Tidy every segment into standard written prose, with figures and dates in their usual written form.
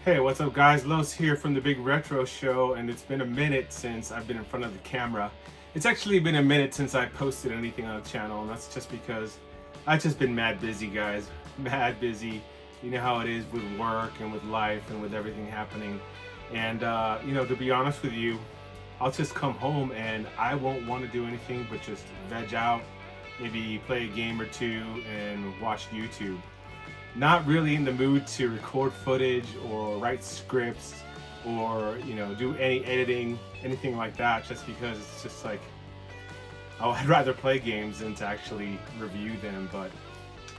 Hey, what's up guys? Los here from the Big Retro Show, and it's been a minute since I've been in front of the camera. It's actually been a minute since I posted anything on the channel, and that's just because I've just been mad busy, guys. Mad busy. You know how it is with work and with life and with everything happening. And to be honest with you, I'll just come home and I won't want to do anything but just veg out, maybe play a game or two and watch YouTube. Not really in the mood to record footage or write scripts or do any editing, anything like that, just because it's just like, oh, I'd rather play games than to actually review them. But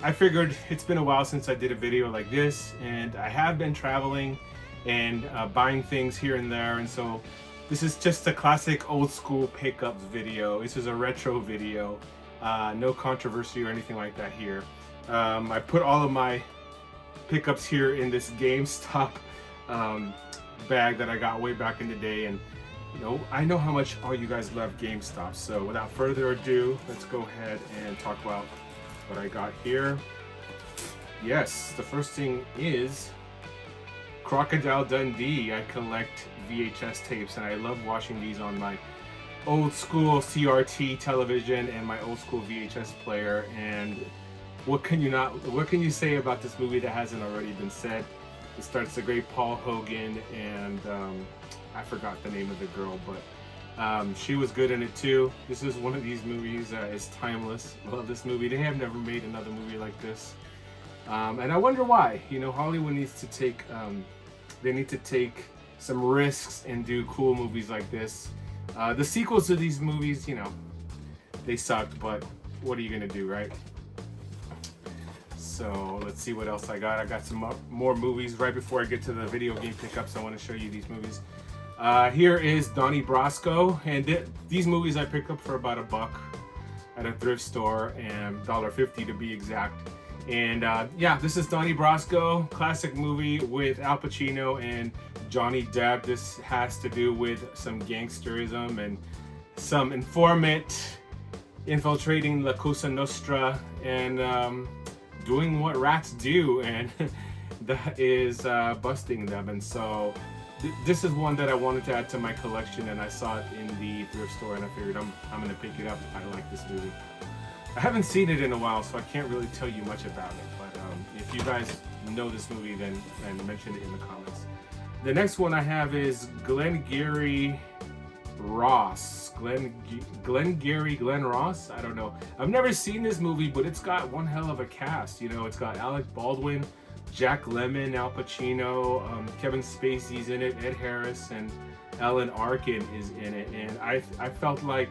I figured it's been a while since I did a video like this, and I have been traveling and buying things here and there, and so this is just a classic old school pickups video. This is a retro video, no controversy or anything like that here. I put all of my pickups here in this GameStop bag that I got way back in the day, and I know how much all you guys love GameStop. So without further ado, let's go ahead and talk about what I got here. Yes, the first thing is Crocodile Dundee. I collect VHS tapes, and I love watching these on my old school CRT television and my old school VHS player. And what can you say about this movie that hasn't already been said? It starts the great Paul Hogan, and I forgot the name of the girl, but she was good in it too. This is one of these movies that is timeless. I love this movie. They have never made another movie like this, and I wonder why. Hollywood needs to take they need to take some risks and do cool movies like this. The sequels to these movies, they sucked, but what are you gonna do, right? So let's see what else I got. I got some more movies. Right before I get to the video game pickups, I want to show you these movies. Here is Donnie Brasco, and these movies I picked up for about $1 at a thrift store, and $1.50 to be exact. And yeah, this is Donnie Brasco, classic movie with Al Pacino and Johnny Depp. This has to do with some gangsterism and some informant infiltrating La Cosa Nostra and doing what rats do, and that is busting them. And so this is one that I wanted to add to my collection, and I saw it in the thrift store, and I figured I'm gonna pick it up. I like this movie. I haven't seen it in a while, so I can't really tell you much about it, but if you guys know this movie, then mention it in the comments. The next one I have is Glengarry Ross. Glen Ross? I don't know. I've never seen this movie, but it's got one hell of a cast. It's got Alec Baldwin, Jack Lemmon, Al Pacino, Kevin Spacey's in it, Ed Harris, and Alan Arkin is in it. And I felt like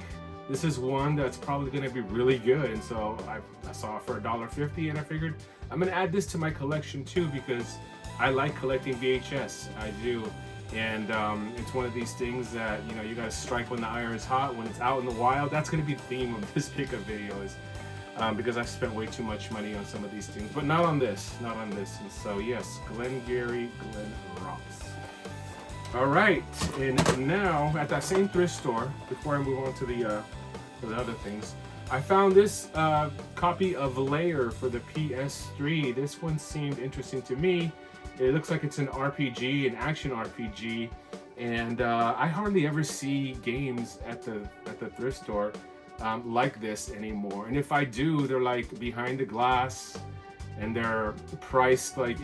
this is one that's probably going to be really good. And so I saw it for $1.50, and I figured I'm going to add this to my collection too, because I like collecting VHS. I do. And it's one of these things that you gotta strike when the iron's hot, when it's out in the wild. That's gonna be the theme of this pickup video, is because I've spent way too much money on some of these things, but not on this. And so yes, Glen Ross. All right, and now at that same thrift store, before I move on to the other things, I found this copy of Layer for the PS3. This one seemed interesting to me. It looks like it's an RPG, an action RPG, and I hardly ever see games at the thrift store like this anymore. And if I do, they're like behind the glass, and they're priced like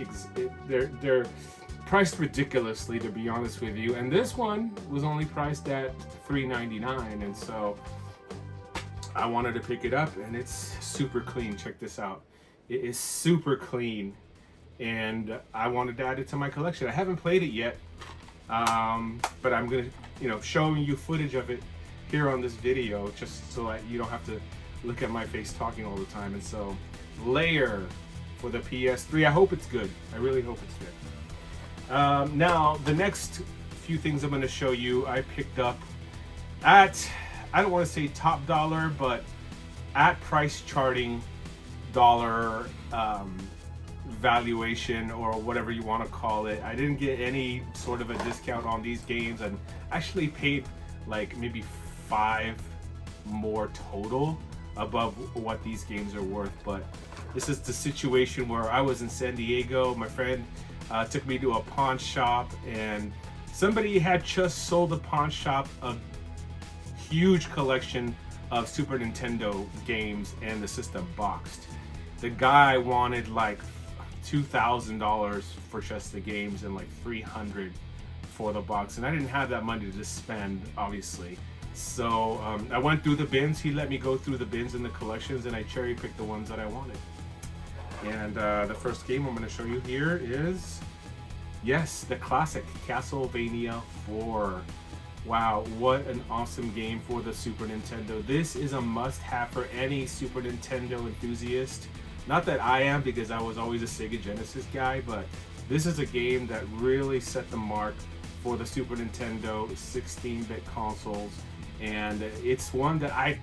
they're priced ridiculously, to be honest with you. And this one was only priced at $3.99, and so I wanted to pick it up, and it's super clean. Check this out. It is super clean. And I wanted to add it to my collection. I haven't played it yet, but I'm gonna, showing you footage of it here on this video, just so that you don't have to look at my face talking all the time. And so, Layer for the PS3. I hope it's good. I really hope it's good. Now, the next few things I'm gonna show you, I picked up at, I don't want to say top dollar, but at price charting dollar valuation, or whatever you want to call it. I didn't get any sort of a discount on these games, and actually paid like maybe $5 more total above what these games are worth. But this is the situation where I was in San Diego. My friend Took me to a pawn shop, and somebody had just sold a pawn shop a huge collection of Super Nintendo games and the system boxed. The guy wanted like $2,000 for just the games and like $300 for the box, and I didn't have that money to spend, obviously. So I went through the bins. He let me go through the bins and the collections, and I cherry picked the ones that I wanted. And the first game I'm going to show you here is, yes, the classic Castlevania 4. Wow, what an awesome game for the Super Nintendo. This is a must-have for any Super Nintendo enthusiast. Not that I am, because I was always a Sega Genesis guy, but this is a game that really set the mark for the Super Nintendo 16-bit consoles. And it's one that I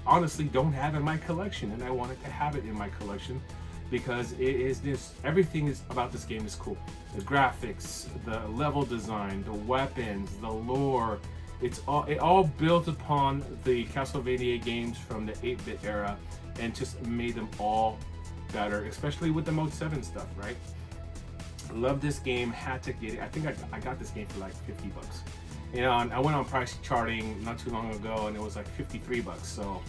honestly don't have in my collection, and I wanted to have it in my collection because it is this, everything is about this game is cool. The graphics, the level design, the weapons, the lore, it all built upon the Castlevania games from the 8-bit era and just made them all better, especially with the Mode 7 stuff, right? Love this game, had to get it. I think I got this game for like $50. You know, I went on price charting not too long ago, and it was like $53. So,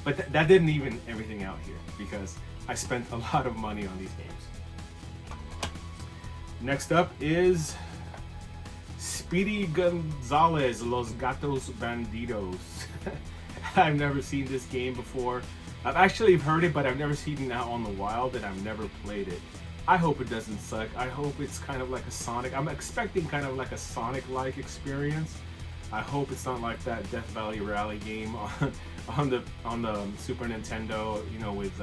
but that didn't even everything out here, because I spent a lot of money on these games. Next up is Speedy Gonzalez, Los Gatos Bandidos. I've never seen this game before. I've actually heard it, but I've never seen it out on the wild, and I've never played it. I hope it doesn't suck. I hope it's kind of like a Sonic. I'm expecting kind of like a Sonic-like experience. I hope it's not like that Death Valley Rally game on the Super Nintendo, you know, with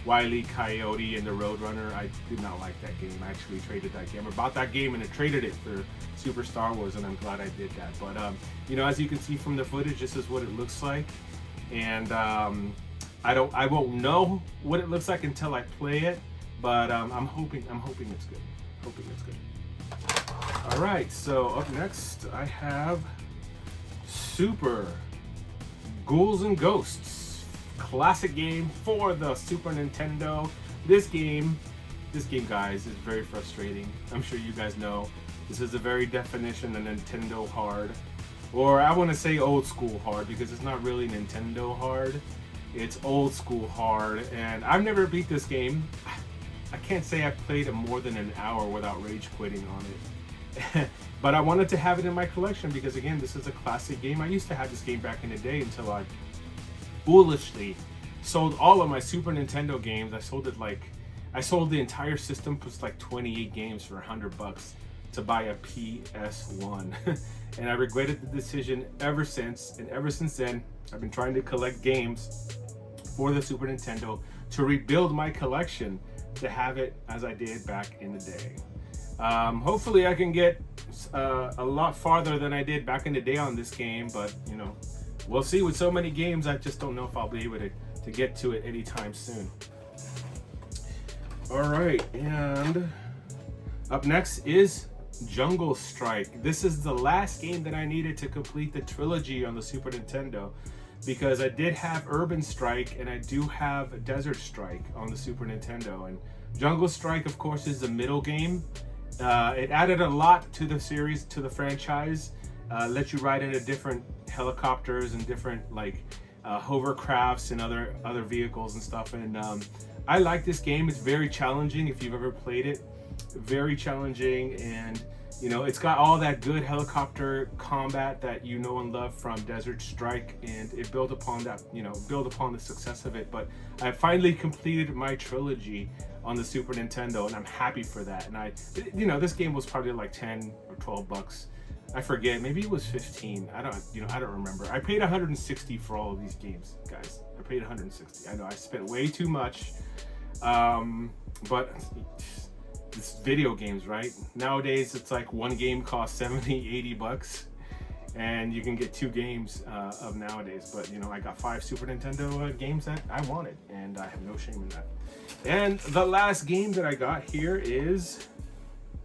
Wile E. Coyote and the Roadrunner. I did not like that game. I actually traded that game. I bought that game and I traded it for Super Star Wars, and I'm glad I did that. But you know, as you can see from the footage, this is what it looks like, and I won't know what it looks like until I play it. But I'm hoping it's good. Hoping it's good. All right, so up next I have Super Ghouls and Ghosts, classic game for the Super Nintendo. This game, guys, is very frustrating. I'm sure you guys know. This is the very definition of Nintendo hard, or I want to say old school hard, because it's not really Nintendo hard. It's old school hard, and I've never beat this game. I can't say I played it more than an hour without rage quitting on it. But I wanted to have it in my collection because, again, this is a classic game. I used to have this game back in the day until I foolishly sold all of my Super Nintendo games. I sold the entire system plus like 28 games for $100 to buy a PS1. And I regretted the decision ever since. And ever since then, I've been trying to collect games for the Super Nintendo to rebuild my collection, to have it as I did back in the day. Hopefully I can get a lot farther than I did back in the day on this game, but you know, we'll see. With so many games, I just don't know if I'll be able to get to it anytime soon. All right, and up next is Jungle Strike. This is the last game that I needed to complete the trilogy on the Super Nintendo, because I did have Urban Strike and I do have Desert Strike on the Super Nintendo. And Jungle Strike, of course, is the middle game. It added a lot to the series, to the franchise. Let you ride into different helicopters and different like hovercrafts and other vehicles and stuff. And I like this game. It's very challenging if you've ever played it. Very challenging, and you know, it's got all that good helicopter combat that you know and love from Desert Strike, and it built upon that, you know, built upon the success of it. But I finally completed my trilogy on the Super Nintendo, and I'm happy for that. And you know, this game was probably like $10 or $12. I forget, maybe it was 15. I don't remember. I paid $160 for all of these games, guys. I paid $160. I know I spent way too much, but it's video games, right? Nowadays, it's like one game costs $70-$80, and you can get 2 games of nowadays. But you know, I got 5 Super Nintendo games that I wanted, and I have no shame in that. And the last game that I got here is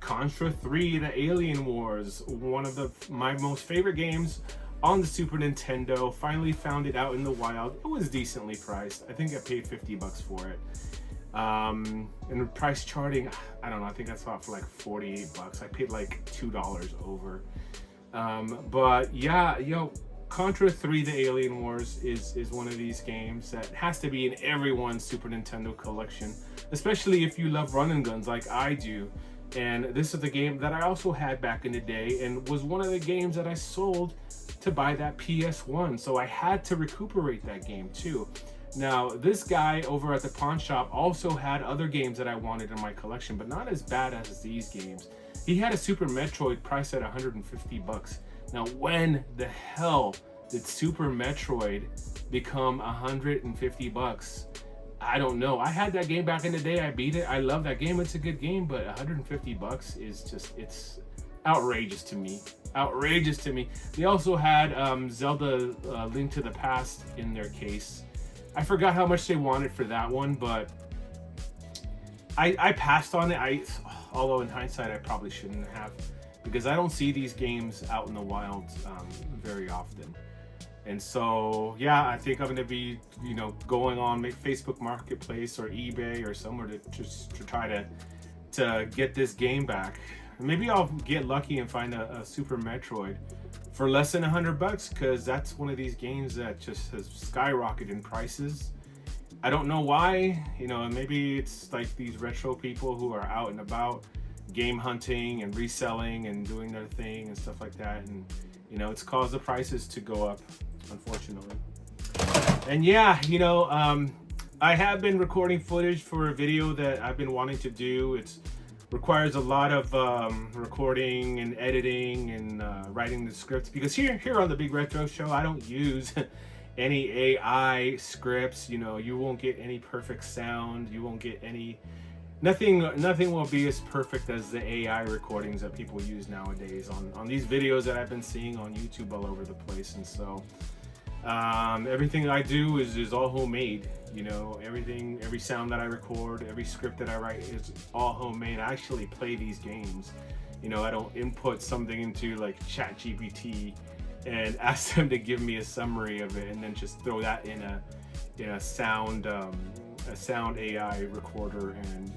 Contra 3: The Alien Wars, one of my most favorite games on the Super Nintendo. Finally found it out in the wild. It was decently priced. I think I paid $50 for it. And price charting, I don't know, I think I saw it for like 48 bucks. I paid like $2 over. But yeah, Contra 3 The Alien Wars is one of these games that has to be in everyone's Super Nintendo collection, especially if you love run and guns like I do. And this is the game that I also had back in the day, and was one of the games that I sold to buy that PS1. So I had to recuperate that game too. Now, this guy over at the pawn shop also had other games that I wanted in my collection, but not as bad as these games. He had a Super Metroid priced at 150 bucks. Now, when the hell did Super Metroid become 150 bucks? I don't know. I had that game back in the day. I beat it. I love that game. It's a good game, but 150 bucks is just, it's outrageous to me. Outrageous to me. They also had Zelda Link to the Past in their case. I forgot how much they wanted for that one, but I passed on it. Although in hindsight, I probably shouldn't have, because I don't see these games out in the wild very often. And so, yeah, I think I'm going to be, going on Facebook Marketplace or eBay or somewhere to try to get this game back. Maybe I'll get lucky and find a Super Metroid for less than 100 bucks, because that's one of these games that just has skyrocketed in prices. I don't know why. Maybe it's like these retro people who are out and about game hunting and reselling and doing their thing and stuff like that, and it's caused the prices to go up, unfortunately. And yeah, I have been recording footage for a video that I've been wanting to do. It requires a lot of recording and editing and writing the scripts, because here on the Big Retro Show, I don't use any AI scripts. You won't get any perfect sound. You won't get any nothing will be as perfect as the AI recordings that people use nowadays on these videos that I've been seeing on YouTube all over the place. And so everything I do is all homemade. Every sound that I record, every script that I write is all homemade. I actually play these games. I don't input something into like ChatGPT and ask them to give me a summary of it and then just throw that in a sound AI recorder. And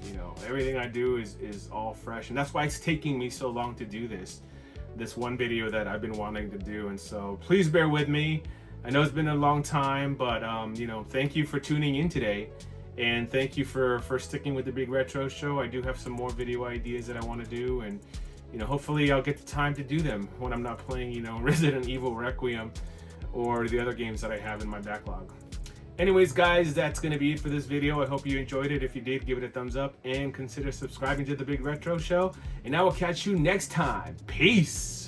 everything I do is all fresh, and that's why it's taking me so long to do this one video that I've been wanting to do. And so please bear with me. I know it's been a long time, but thank you for tuning in today, and thank you for sticking with the Big Retro Show. I do have some more video ideas that I want to do, and hopefully I'll get the time to do them when I'm not playing Resident Evil Requiem or the other games that I have in my backlog. Anyways, guys, that's going to be it for this video. I hope you enjoyed it. If you did, give it a thumbs up and consider subscribing to the Big Retro Show, and I will catch you next time. Peace.